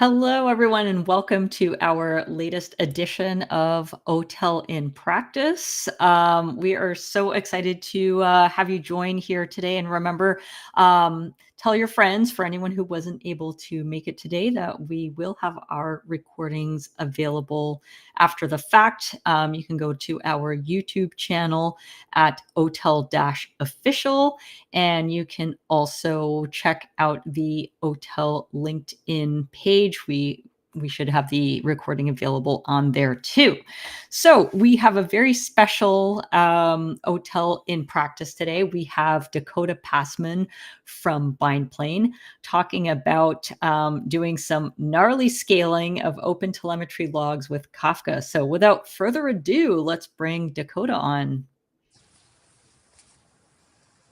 Hello, everyone, and welcome to our latest edition of OTel in Practice. We are so excited to have you join here today. And remember, tell your friends, for anyone who wasn't able to make it today, that we will have our recordings available after the fact. You can go to our YouTube channel at OTel-official, and you can also check out the OTel LinkedIn page. We should have the recording available on there too. So we have a very special OTel in Practice today. We have Dakota Paasman from Bindplane talking about doing some gnarly scaling of OpenTelemetry logs with Kafka. So without further ado, let's bring Dakota on.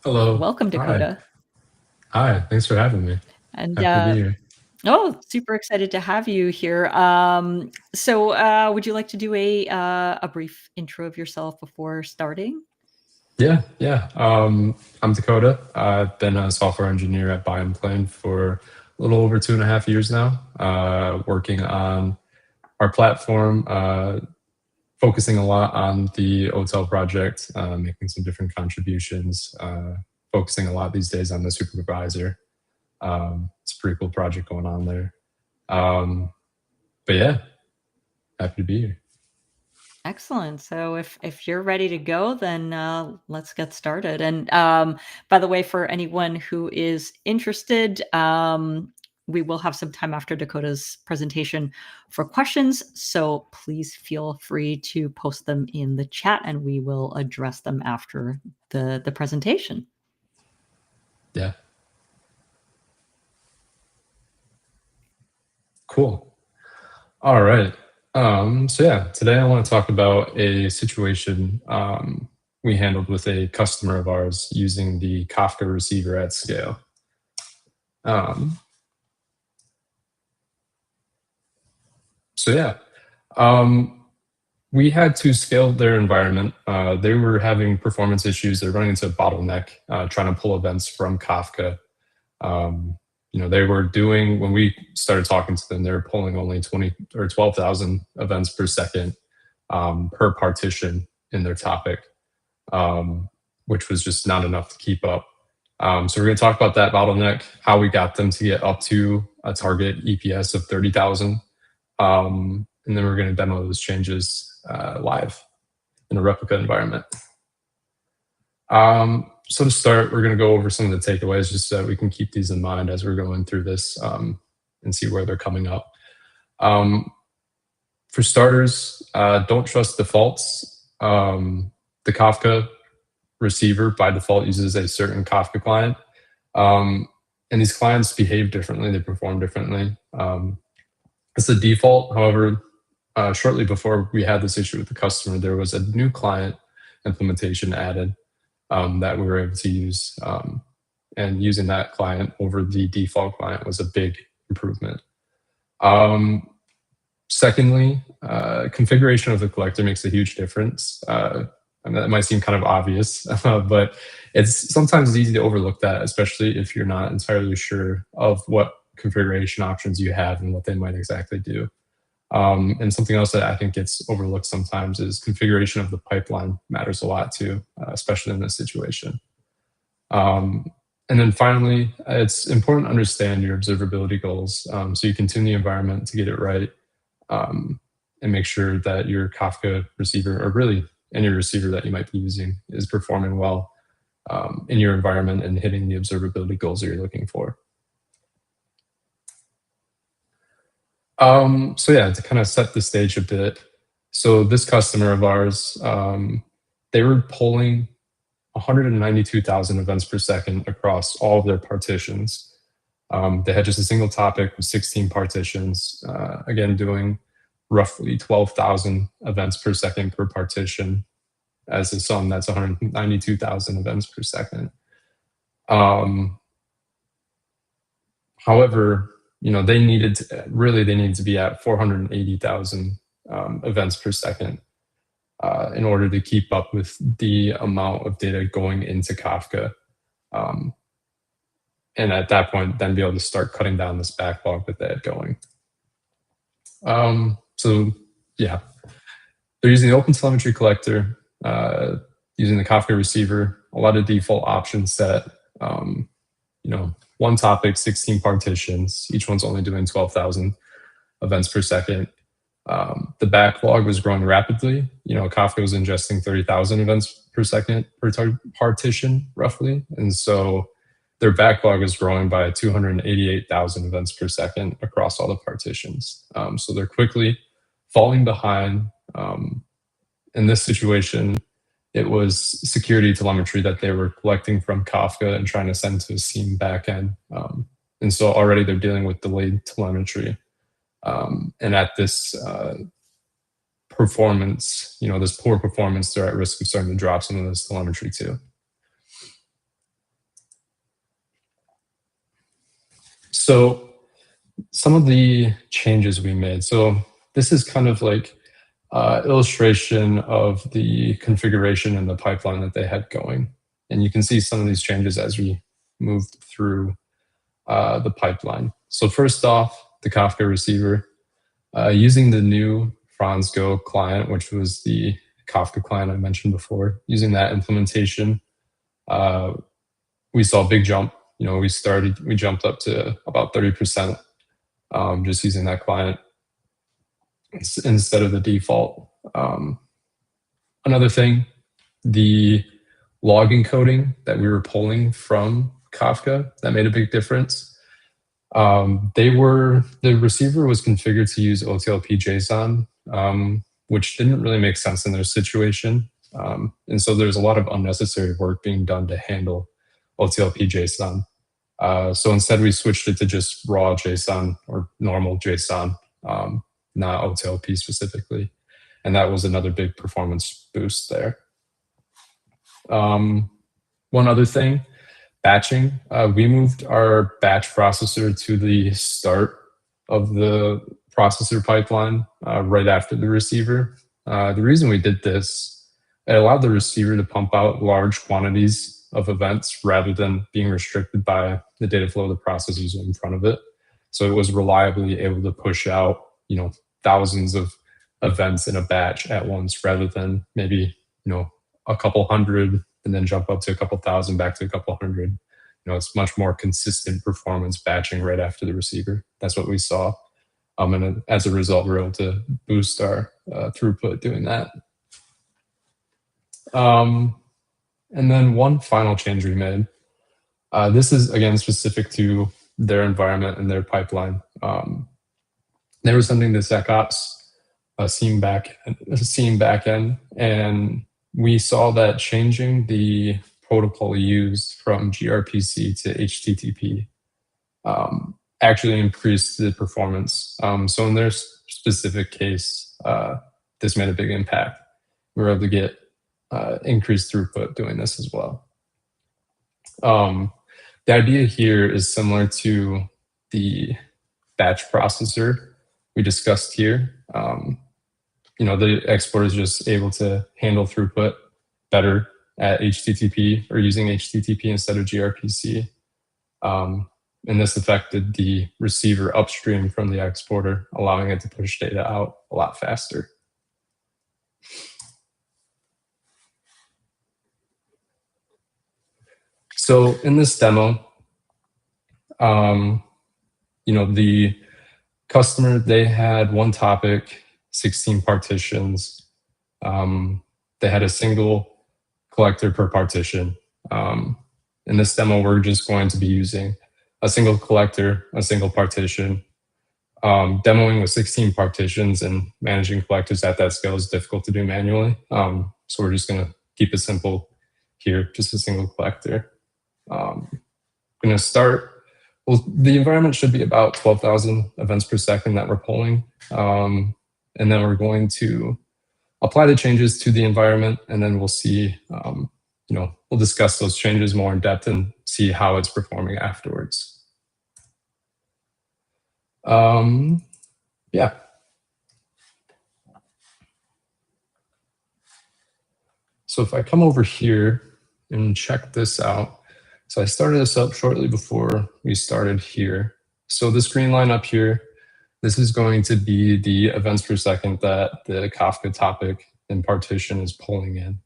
Hello. Welcome, Dakota. Hi. Thanks for having me. And Happy to be here. oh, super excited to have you here. Would you like to do a brief intro of yourself before starting? Yeah. I'm Dakota. I've been a software engineer at Bindplane for a little over 2.5 years now, working on our platform, focusing a lot on the OTel project, making some different contributions, focusing a lot these days on the supervisor. It's a pretty cool project going on there. But yeah, happy to be here. Excellent. So if you're ready to go, then let's get started. And by the way, for anyone who is interested, we will have some time after Dakota's presentation for questions. So please feel free to post them in the chat and we will address them after the presentation. Yeah. Cool. All right. Today I want to talk about a situation we handled with a customer of ours using the Kafka receiver at scale. We had to scale their environment. They were having performance issues. They're running into a bottleneck, trying to pull events from Kafka. They were doing, when we started talking to them, they were pulling only 20 or 12,000 events per second per partition in their topic, which was just not enough to keep up. So we're going to talk about that bottleneck, how we got them to get up to a target EPS of 30,000. And then we're going to demo those changes live in a replica environment. So to start, we're going to go over some of the takeaways just so that we can keep these in mind as we're going through this and see where they're coming up. For starters, don't trust defaults. The Kafka receiver by default uses a certain Kafka client. And these clients behave differently, they perform differently. It's the default. However, shortly before we had this issue with the customer, there was a new client implementation added that we were able to use. And using that client over the default client was a big improvement. Secondly, configuration of the collector makes a huge difference. That might seem kind of obvious, but it's sometimes easy to overlook that, especially if you're not entirely sure of what configuration options you have and what they might exactly do. And something else that I think gets overlooked sometimes is configuration of the pipeline matters a lot too, especially in this situation. And then finally, it's important to understand your observability goals. So you can tune the environment to get it right and make sure that your Kafka receiver, or really any receiver that you might be using, is performing well in your environment and hitting the observability goals that you're looking for. To kind of set the stage a bit. So this customer of ours, they were pulling 192,000 events per second across all of their partitions. They had just a single topic with 16 partitions, again, doing roughly 12,000 events per second per partition. As a sum, that's 192,000 events per second. However, they needed to be at 480,000 events per second in order to keep up with the amount of data going into Kafka. And at that point, then be able to start cutting down this backlog that they had going. So yeah, they're using the OpenTelemetry collector, using the Kafka receiver, a lot of default options set. One topic, 16 partitions. Each one's only doing 12,000 events per second. The backlog was growing rapidly. Kafka was ingesting 30,000 events per second per partition, roughly. And so their backlog is growing by 288,000 events per second across all the partitions. So they're quickly falling behind. In this situation, it was security telemetry that they were collecting from Kafka and trying to send to a SIEM backend. And so already they're dealing with delayed telemetry. And at this performance, this poor performance, they're at risk of starting to drop some of this telemetry too. So some of the changes we made. So this is kind of like illustration of the configuration and the pipeline that they had going. And you can see some of these changes as we moved through the pipeline. So first off, the Kafka receiver, using the new Franz-Go client, which was the Kafka client I mentioned before, using that implementation, we saw a big jump. We jumped up to about 30% just using that client instead of the default. Another thing, the log encoding that we were pulling from Kafka, that made a big difference. The receiver was configured to use OTLP JSON, which didn't really make sense in their situation. And so there's a lot of unnecessary work being done to handle OTLP JSON. So instead we switched it to just raw JSON or normal JSON, not OTLP specifically. And that was another big performance boost there. One other thing, batching. We moved our batch processor to the start of the processor pipeline right after the receiver. The reason we did this, it allowed the receiver to pump out large quantities of events rather than being restricted by the data flow of the processors in front of it. So it was reliably able to push out, thousands of events in a batch at once rather than maybe, a couple hundred and then jump up to a couple thousand, back to a couple hundred. It's much more consistent performance batching right after the receiver. That's what we saw. And as a result, we're able to boost our throughput doing that. And then one final change we made. This is, again, specific to their environment and their pipeline. They were sending the SecOps SIEM backend, and we saw that changing the protocol used from gRPC to HTTP actually increased the performance. So in their specific case, this made a big impact. We were able to get increased throughput doing this as well. The idea here is similar to the batch processor we discussed here. The exporter is just able to handle throughput better at HTTP or using HTTP instead of gRPC. And this affected the receiver upstream from the exporter, allowing it to push data out a lot faster. So in this demo, the customer, they had one topic, 16 partitions. They had a single collector per partition. In this demo, we're just going to be using a single collector, a single partition. Demoing with 16 partitions and managing collectors at that scale is difficult to do manually. So we're just going to keep it simple here, just a single collector. I'm going to start. Well, the environment should be about 12,000 events per second that we're pulling. And then we're going to apply the changes to the environment, and then we'll see, we'll discuss those changes more in depth and see how it's performing afterwards. Yeah. So if I come over here and check this out, so I started this up shortly before we started here. So this green line up here This is going to be the events per second that the Kafka topic and partition is pulling in.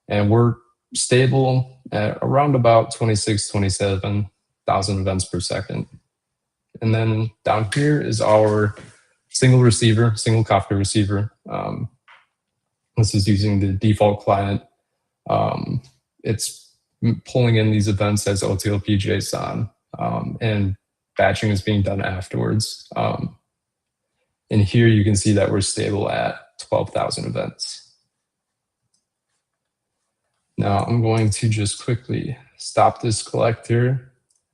And we're stable at around about 26, 27,000 events per second. And then down here is our single receiver, single Kafka receiver. This is using the default client. It's pulling in these events as OTLP JSON, and batching is being done afterwards. And here you can see that we're stable at 12,000 events. Now I'm going to just quickly stop this collector,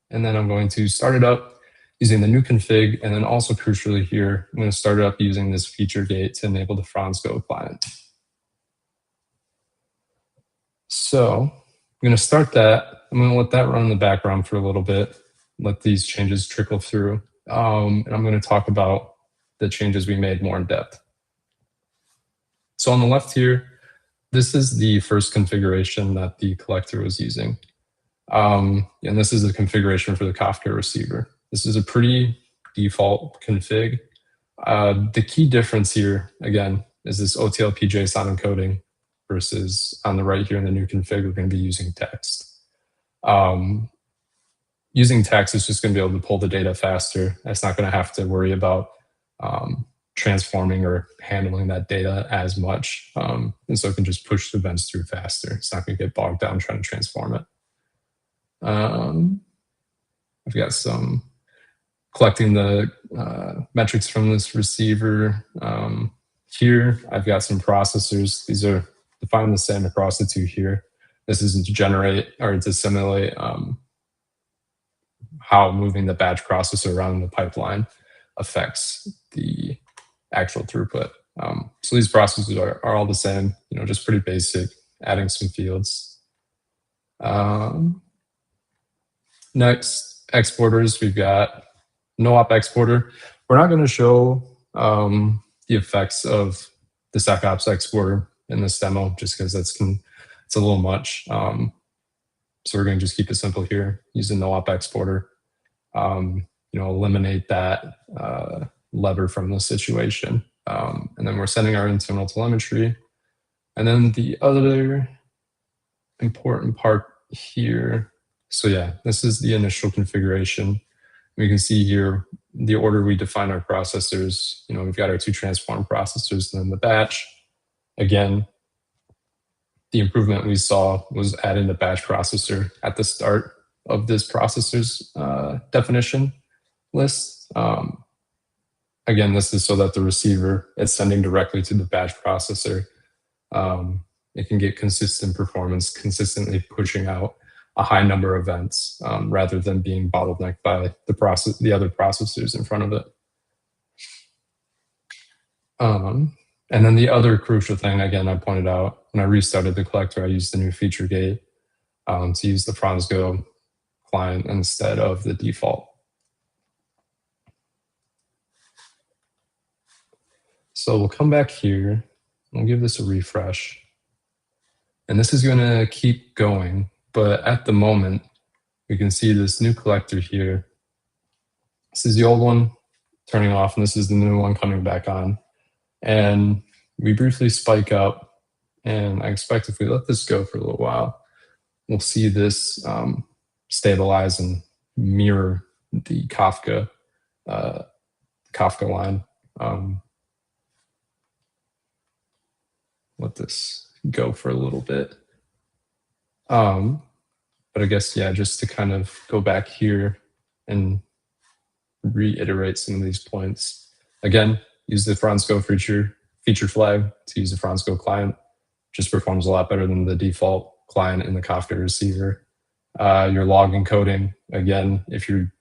and then I'm going to start it up using the new config, and then also crucially here, I'm going to start it up using this feature gate to enable the Franz-Go client. So I'm going to start that. I'm going to let that run in the background for a little bit, let these changes trickle through, and I'm going to talk about the changes we made more in depth. So on the left here, this is the first configuration that the collector was using. And this is the configuration for the Kafka receiver. This is a pretty default config. The key difference here, again, is this OTLP JSON encoding versus on the right here in the new config, we're going to be using text. Using text is just going to be able to pull the data faster. It's not going to have to worry about transforming or handling that data as much. And so it can just push the events through faster. It's not going to get bogged down trying to transform it. I've got some collecting the metrics from this receiver. Here, I've got some processors. These are defined the same across the two here. This is to generate or to simulate how moving the batch processor around the pipeline affects the actual throughput. So these processes are all the same, just pretty basic, adding some fields. Next, exporters, we've got no-op exporter. We're not going to show the effects of the SecOps exporter in this demo just because it's a little much. So we're going to just keep it simple here, use the no-op exporter. Eliminate that lever from the situation. And then we're sending our internal telemetry. And then the other important part here. So yeah, this is the initial configuration. We can see here the order we define our processors. We've got our two transform processors and then the batch. Again, the improvement we saw was adding the batch processor at the start of this processor's definition list. Again, this is so that the receiver is sending directly to the batch processor. It can get consistent performance, consistently pushing out a high number of events rather than being bottlenecked by the other processors in front of it. And then the other crucial thing, again, I pointed out, when I restarted the collector, I used the new feature gate to use the Franz-Go client instead of the default. So we'll come back here, we'll give this a refresh. And this is going to keep going, but at the moment, we can see this new collector here. This is the old one turning off, and this is the new one coming back on. And we briefly spike up, and I expect if we let this go for a little while, we'll see this stabilize and mirror the Kafka line. Let this go for a little bit. But I guess, yeah, just to kind of go back here and reiterate some of these points. Again, use the Franz-Go feature flag to use the Franz-Go client. Just performs a lot better than the default client in the Kafka receiver. Your log encoding, again, if you're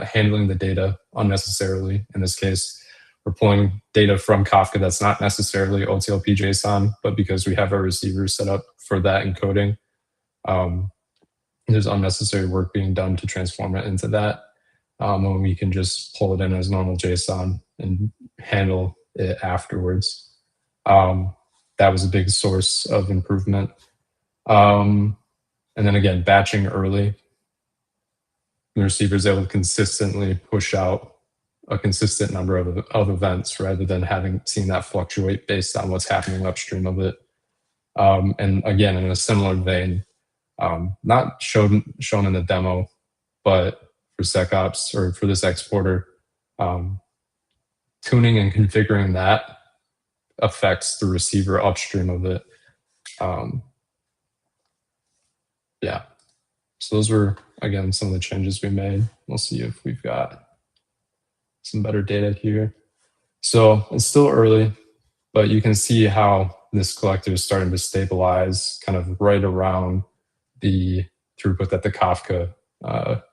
handling the data unnecessarily, in this case, we're pulling data from Kafka that's not necessarily OTLP JSON, but because we have our receiver set up for that encoding, there's unnecessary work being done to transform it into that. When we can just pull it in as normal JSON and handle it afterwards. That was a big source of improvement. And then again, batching early. The receiver is able to consistently push out a consistent number of events rather than seeing that fluctuate based on what's happening upstream of it. And again, in a similar vein, not shown in the demo, but for SecOps or for this exporter, tuning and configuring that affects the receiver upstream of it. Yeah. So those were, again, some of the changes we made. We'll see if we've got some better data here. So it's still early, but you can see how this collector is starting to stabilize kind of right around the throughput that the Kafka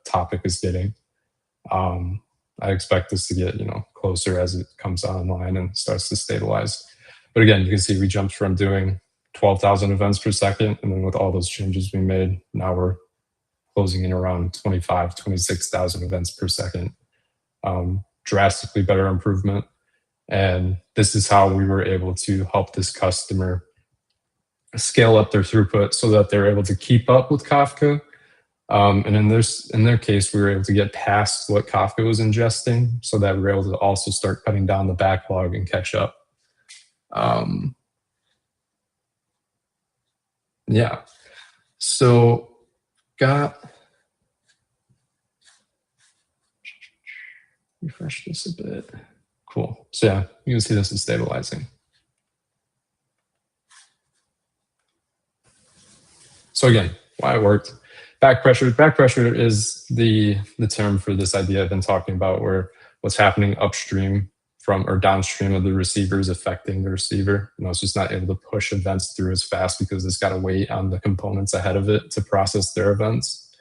topic is getting. I expect this to get closer as it comes online and starts to stabilize. But again, you can see we jumped from doing 12,000 events per second, and then with all those changes we made, now we're closing in around 26,000 events per second. Drastically better improvement. And this is how we were able to help this customer scale up their throughput so that they're able to keep up with Kafka. And in their case, we were able to get past what Kafka was ingesting so that we were able to also start cutting down the backlog and catch up. Yeah. So refresh this a bit. Cool. So yeah, you can see this is stabilizing. So again, why it worked. Back pressure. Back pressure is the term for this idea I've been talking about, where what's happening upstream from or downstream of the receiver is affecting the receiver. It's just not able to push events through as fast because it's got to wait on the components ahead of it to process their events.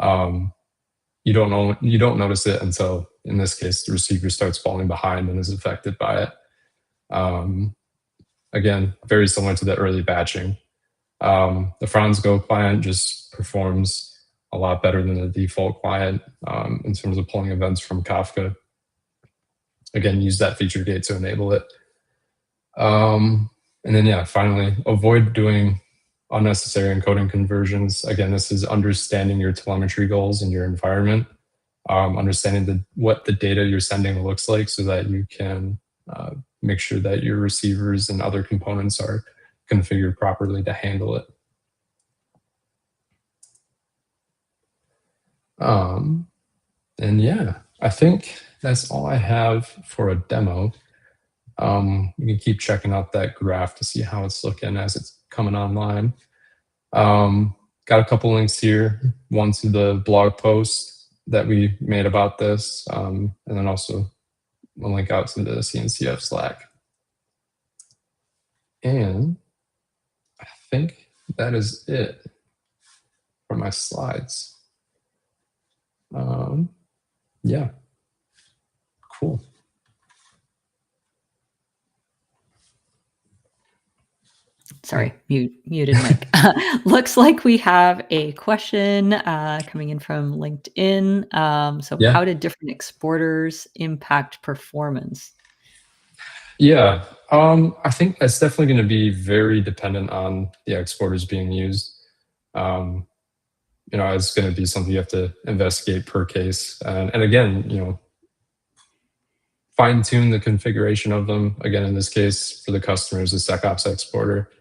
You don't notice it until, in this case, the receiver starts falling behind and is affected by it. Again, very similar to the early batching. The Franz-Go client just performs a lot better than the default client in terms of pulling events from Kafka. Again, use that feature gate to enable it. And then, yeah, finally, avoid doing unnecessary encoding conversions. Again, this is understanding your telemetry goals in your environment, understanding what the data you're sending looks like so that you can make sure that your receivers and other components are configured properly to handle it. And yeah, I think that's all I have for a demo. You can keep checking out that graph to see how it's looking as it's coming online. Got a couple links here, one to the blog post that we made about this, and then also a link out to the CNCF Slack. And I think that is it for my slides. Yeah, cool. Sorry, muted mic. Looks like we have a question coming in from LinkedIn. Yeah. How did different exporters impact performance? Yeah, I think that's definitely going to be very dependent on the exporters being used. It's going to be something you have to investigate per case. And again, fine tune the configuration of them. Again, in this case, for the customers, the SecOps exporter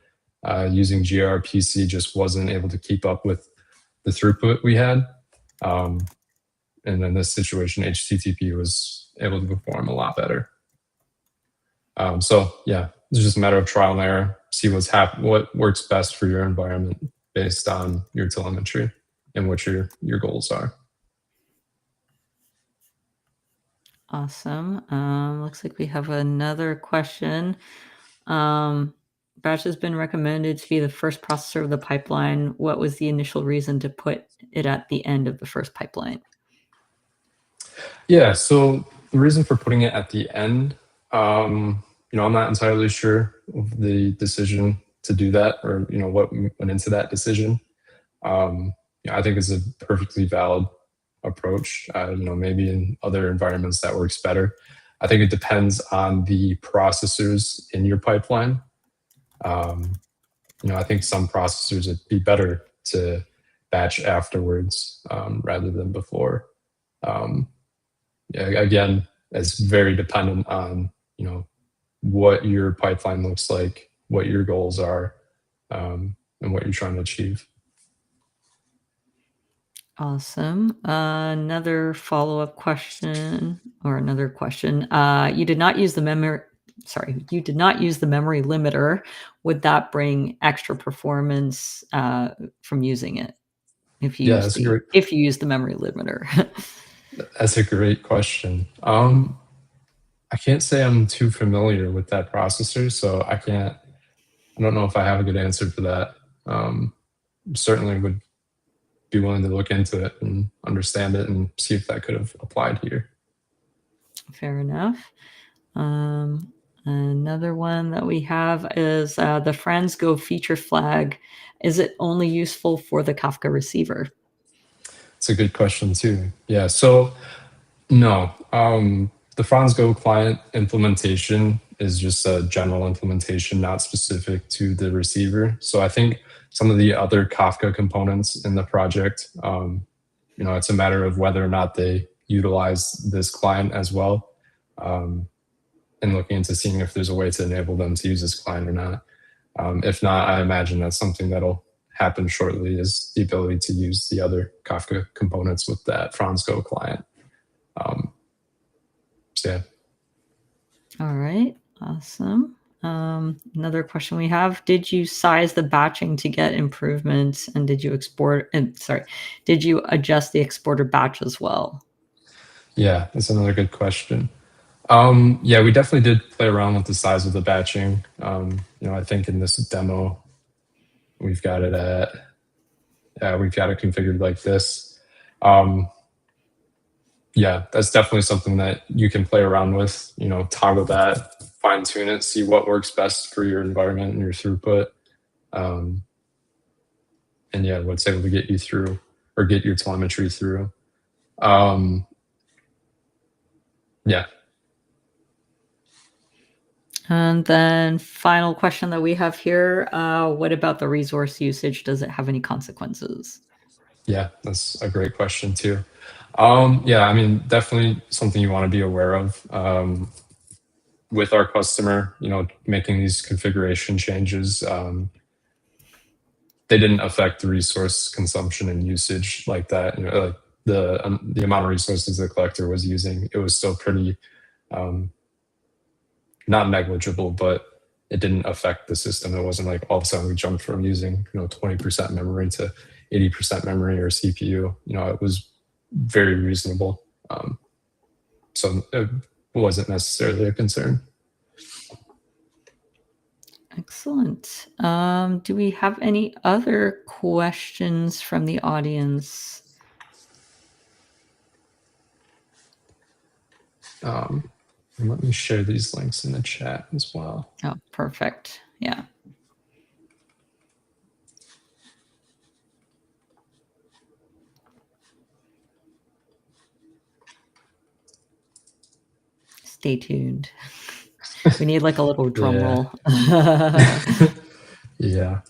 using gRPC just wasn't able to keep up with the throughput we had. And in this situation, HTTP was able to perform a lot better. So yeah, it's just a matter of trial and error. See what works best for your environment based on your telemetry and what your goals are. Awesome. Looks like we have another question. Batch has been recommended to be the first processor of the pipeline. What was the initial reason to put it at the end of the first pipeline? Yeah, so the reason for putting it at the end, I'm not entirely sure of the decision to do that, or what went into that decision. I think it's a perfectly valid approach. Maybe in other environments that works better. I think it depends on the processors in your pipeline. I think some processors would be better to batch afterwards rather than before. Again, it's very dependent on, what your pipeline looks like, what your goals are, and what you're trying to achieve. Awesome. Another follow-up question, or another question. You did not use the memory. Sorry, you did not use the memory limiter. Would that bring extra performance from using it if you Yeah, use the memory limiter? that's a great question. I can't say I'm too familiar with that processor, so I don't know if I have a good answer for that. Certainly would be willing to look into it and understand it and see if that could have applied here. Fair enough. Another one that we have is the Franz-Go feature flag. Is it only useful for the Kafka receiver? It's a good question too. Yeah, so no. The Franz-Go client implementation is just a general implementation, not specific to the receiver. So I think some of the other Kafka components in the project, it's a matter of whether or not they utilize this client as well, and looking into seeing if there's a way to enable them to use this client or not. If not, I imagine that's something that'll happen shortly, is the ability to use the other Kafka components with that Franz-Go client. So yeah. All right, awesome. Another question we have: did you size the batching to get improvements, and did you did you adjust the exporter batch as well? Yeah, that's another good question. Yeah, we definitely did play around with the size of the batching. I think in this demo, we've got it configured like this. Yeah, that's definitely something that you can play around with, toggle that, fine tune it, see what works best for your environment and your throughput. And yeah, what's able to get you through or get your telemetry through. Yeah. And then final question that we have here, what about the resource usage? Does it have any consequences? Yeah, that's a great question too. Yeah, I mean, definitely something you want to be aware of with our customer, making these configuration changes. They didn't affect the resource consumption and usage like that. Like the amount of resources the collector was using, it was still pretty not negligible, but it didn't affect the system. It wasn't like all of a sudden we jumped from using 20% memory to 80% memory or CPU. It was very reasonable. So it wasn't necessarily a concern. Excellent. Do we have any other questions from the audience? And let me share these links in the chat as well. Oh, perfect. Yeah. Stay tuned. We need like a little drum roll. Yeah.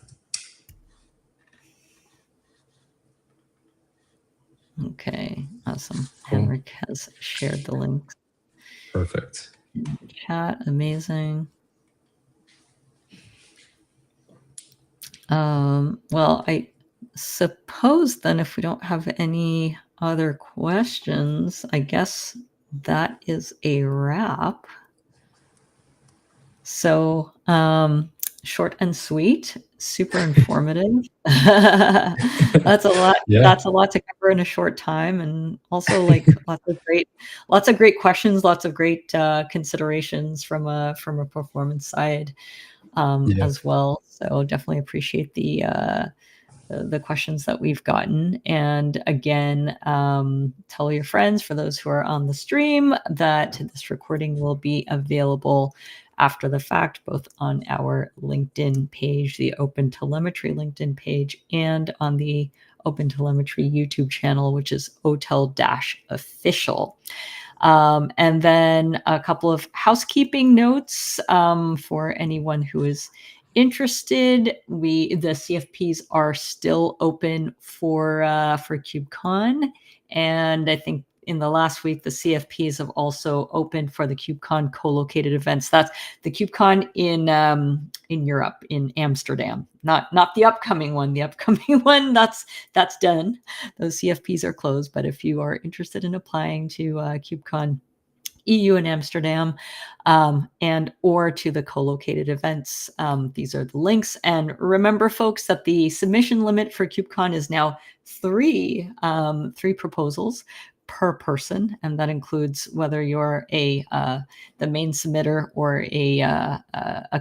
Okay, awesome. Cool. Henrik has shared the links. Perfect. In the chat, amazing. Well, I suppose then if we don't have any other questions, I guess that is a wrap. So, short and sweet, super informative. That's a lot. Yeah. That's a lot to cover in a short time, and also like lots of great questions, lots of great considerations from a performance side as well. So definitely appreciate the questions that we've gotten. And again, tell your friends, for those who are on the stream, that this recording will be available after the fact, both on our LinkedIn page, the OpenTelemetry LinkedIn page, and on the OpenTelemetry YouTube channel, which is OTel-official. And then a couple of housekeeping notes for anyone who is interested. The CFPs are still open for KubeCon, and I think in the last week, the CFPs have also opened for the KubeCon co-located events. That's the KubeCon in Europe, in Amsterdam. Not the upcoming one. The upcoming one, that's done. Those CFPs are closed. But if you are interested in applying to KubeCon EU in Amsterdam, and or to the co-located events. These are the links. And remember, folks, that the submission limit for KubeCon is now three proposals per person, and that includes whether you're the main submitter or a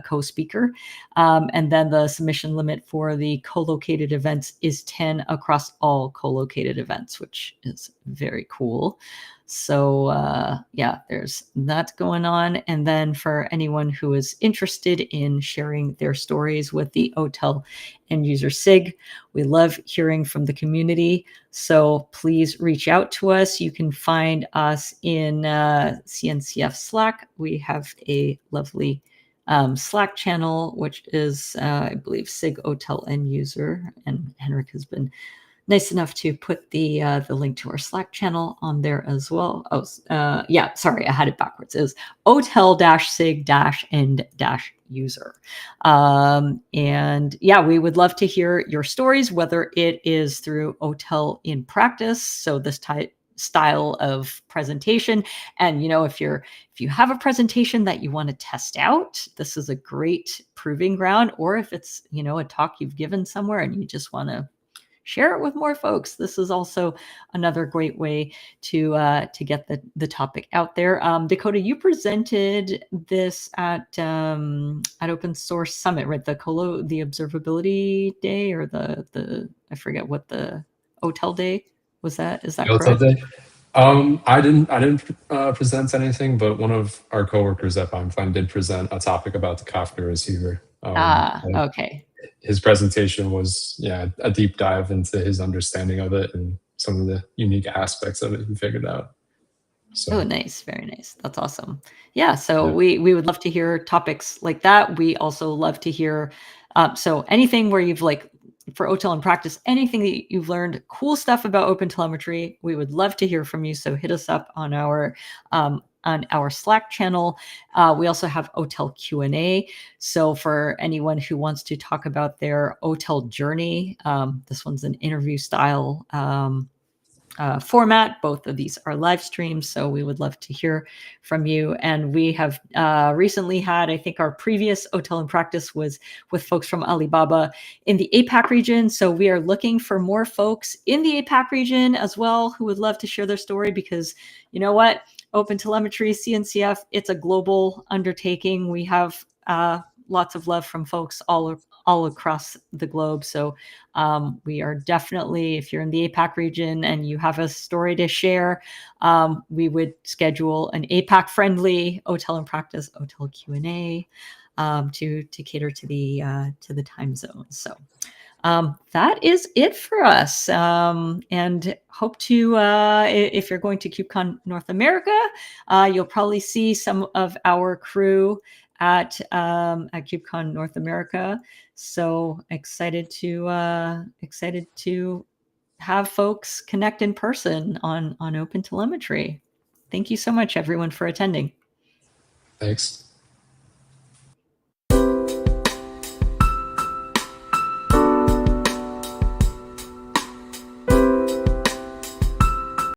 co-speaker. And then the submission limit for the co-located events is 10 across all co-located events, which is very cool. So yeah, there's that going on. And then for anyone who is interested in sharing their stories with the OTel end user SIG, we love hearing from the community. So please reach out to us. You can find us in CNCF Slack. We have a lovely Slack channel, which is, I believe, SIG OTel end user. And Henrik has been nice enough to put the link to our Slack channel on there as well. Oh, yeah, sorry, I had it backwards. It was OTel-SIG-end-user. And yeah, we would love to hear your stories, whether it is through OTel in practice, so this style of presentation. And if you have a presentation that you want to test out, this is a great proving ground. Or if it's a talk you've given somewhere and you just want to share it with more folks, this is also another great way to get the topic out there. Dakota, you presented this at Open Source Summit, right? The observability day, or the I forget what the OTel day was. Is that correct? Day. I didn't present anything, but one of our coworkers at Bindplane did present a topic about the Kafka receiver. Okay. His presentation was a deep dive into his understanding of it and some of the unique aspects of it he figured out. So. Oh, nice. Very nice. That's awesome. Yeah. So we would love to hear topics like that. We also love to hear, so anything where you've for OTel in practice, anything that you've learned, cool stuff about OpenTelemetry, we would love to hear from you. So hit us up on our Slack channel. We also have OTel Q&A. So for anyone who wants to talk about their OTel journey, this one's an interview style format. Both of these are live streams, so we would love to hear from you. And we have recently had, I think our previous OTel in practice was with folks from Alibaba in the APAC region. So we are looking for more folks in the APAC region as well who would love to share their story, because you know what? OpenTelemetry, CNCF, it's a global undertaking. We have lots of love from folks all across the globe. So we are definitely, if you're in the APAC region and you have a story to share, we would schedule an APAC friendly OTel in practice, OTel Q&A to cater to the time zone. So that is it for us. And hope to, if you're going to KubeCon North America, you'll probably see some of our crew at KubeCon North America. So excited to have folks connect in person on OpenTelemetry. Thank you so much, everyone, for attending. Thanks.